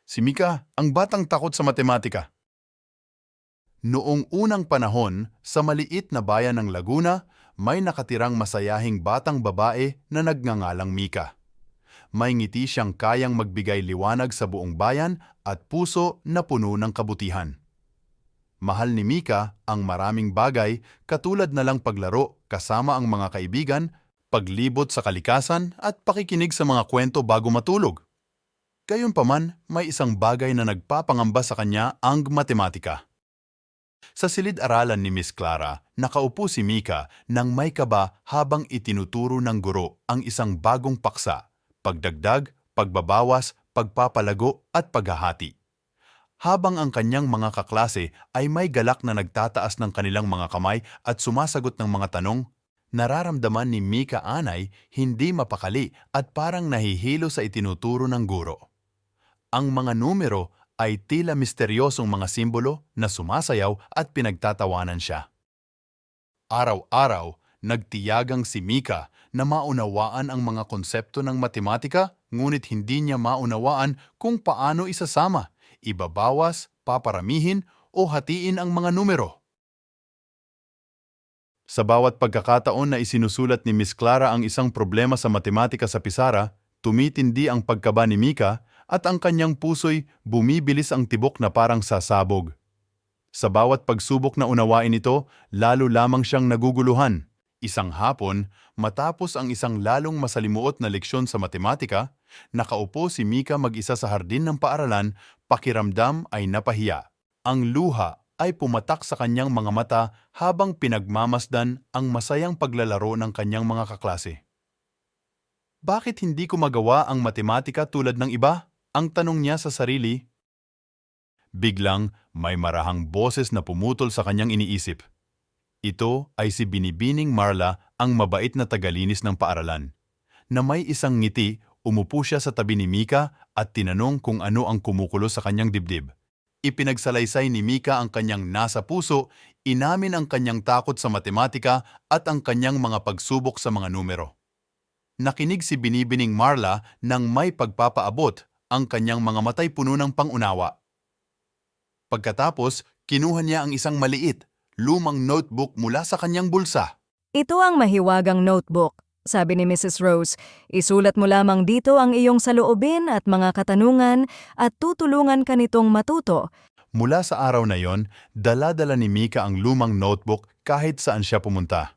Si Mika, ang batang takot sa matematika. Noong unang panahon, sa maliit na bayan ng Laguna, may nakatirang masayahing batang babae na nagngangalang Mika. May ngiti siyang kayang magbigay liwanag sa buong bayan at puso na puno ng kabutihan. Mahal ni Mika ang maraming bagay katulad na lang paglaro kasama ang mga kaibigan, paglibot sa kalikasan at pakikinig sa mga kwento bago matulog. Gayunpaman, may isang bagay na nagpapangamba sa kanya ang matematika. Sa silid-aralan ni Miss Clara, nakaupo si Mika nang may kaba habang itinuturo ng guro ang isang bagong paksa, pagdagdag, pagbabawas, pagpapalago at paghahati. Habang ang kanyang mga kaklase ay may galak na nagtataas ng kanilang mga kamay at sumasagot ng mga tanong, nararamdaman ni Mika Anay hindi mapakali at parang nahihilo sa itinuturo ng guro. Ang mga numero ay tila misteryosong mga simbolo na sumasayaw at pinagtatawanan siya. Araw-araw, nagtiyagang si Mika na maunawaan ang mga konsepto ng matematika, ngunit hindi niya maunawaan kung paano isasama, ibabawas, paparamihin o hatiin ang mga numero. Sa bawat pagkakataon na isinusulat ni Miss Clara ang isang problema sa matematika sa pisara, tumitindi ang pagkaba ni Mika at ang kanyang puso'y bumibilis ang tibok na parang sasabog. Sa bawat pagsubok na unawain ito, lalo lamang siyang naguguluhan. Isang hapon, matapos ang isang lalong masalimuot na leksyon sa matematika, nakaupo si Mika mag-isa sa hardin ng paaralan, pakiramdam ay napahiya. Ang luha ay pumatak sa kanyang mga mata habang pinagmamasdan ang masayang paglalaro ng kanyang mga kaklase. Bakit hindi ko magawa ang matematika tulad ng iba? Ang tanong niya sa sarili. Biglang may marahang boses na pumutol sa kanyang iniisip. Ito ay si Binibining Marla, ang mabait na tagalinis ng paaralan. Na may isang ngiti, umupo siya sa tabi ni Mika at tinanong kung ano ang kumukulo sa kanyang dibdib. Ipinagsalaysay ni Mika ang kanyang nasa puso, inamin ang kanyang takot sa matematika at ang kanyang mga pagsubok sa mga numero. Nakinig si Binibining Marla nang may pagpapaabot, ang kanyang mga matay puno ng pangunawa. Pagkatapos, kinuha niya ang isang maliit, lumang notebook mula sa kanyang bulsa. Ito ang mahiwagang notebook, sabi ni Mrs. Rose. Isulat mo lamang dito ang iyong saloobin at mga katanungan at tutulungan ka nitong matuto. Mula sa araw na yon, dala-dala ni Mika ang lumang notebook kahit saan siya pumunta.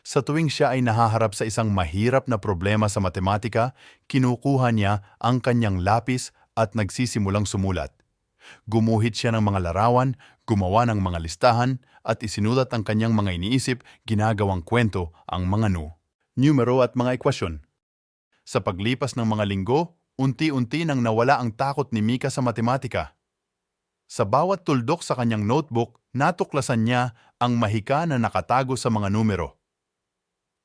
Sa tuwing siya ay nahaharap sa isang mahirap na problema sa matematika, kinukuha niya ang kanyang lapis at nagsisimulang sumulat. Gumuhit siya ng mga larawan, gumawa ng mga listahan, at isinulat ang kanyang mga iniisip, ginagawang kwento ang mga numero at mga ekwasyon. Sa paglipas ng mga linggo, unti-unti nang nawala ang takot ni Mika sa matematika. Sa bawat tuldok sa kanyang notebook, natuklasan niya ang mahika na nakatago sa mga numero.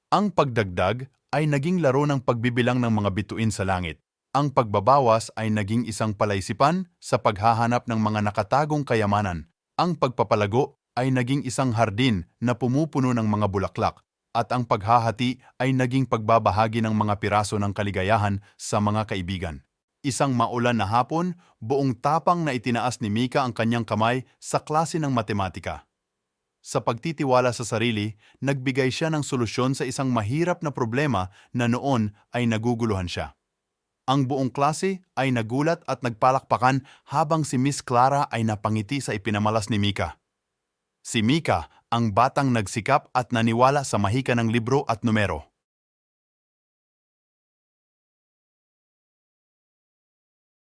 Ang pagdagdag ay naging laro ng pagbibilang ng mga bituin sa langit. Ang pagbabawas ay naging isang palaisipan sa paghahanap ng mga nakatagong kayamanan. Ang pagpapalago ay naging isang hardin na pumupuno ng mga bulaklak. At ang paghahati ay naging pagbabahagi ng mga piraso ng kaligayahan sa mga kaibigan. Isang maulan na hapon, buong tapang na itinaas ni Mika ang kanyang kamay sa klase ng matematika. Sa pagtitiwala sa sarili, nagbigay siya ng solusyon sa isang mahirap na problema na noon ay naguguluhan siya. Ang buong klase ay nagulat at nagpalakpakan habang si Miss Clara ay napangiti sa ipinamalas ni Mika. Si Mika, ang batang nagsikap at naniwala sa mahika ng libro at numero.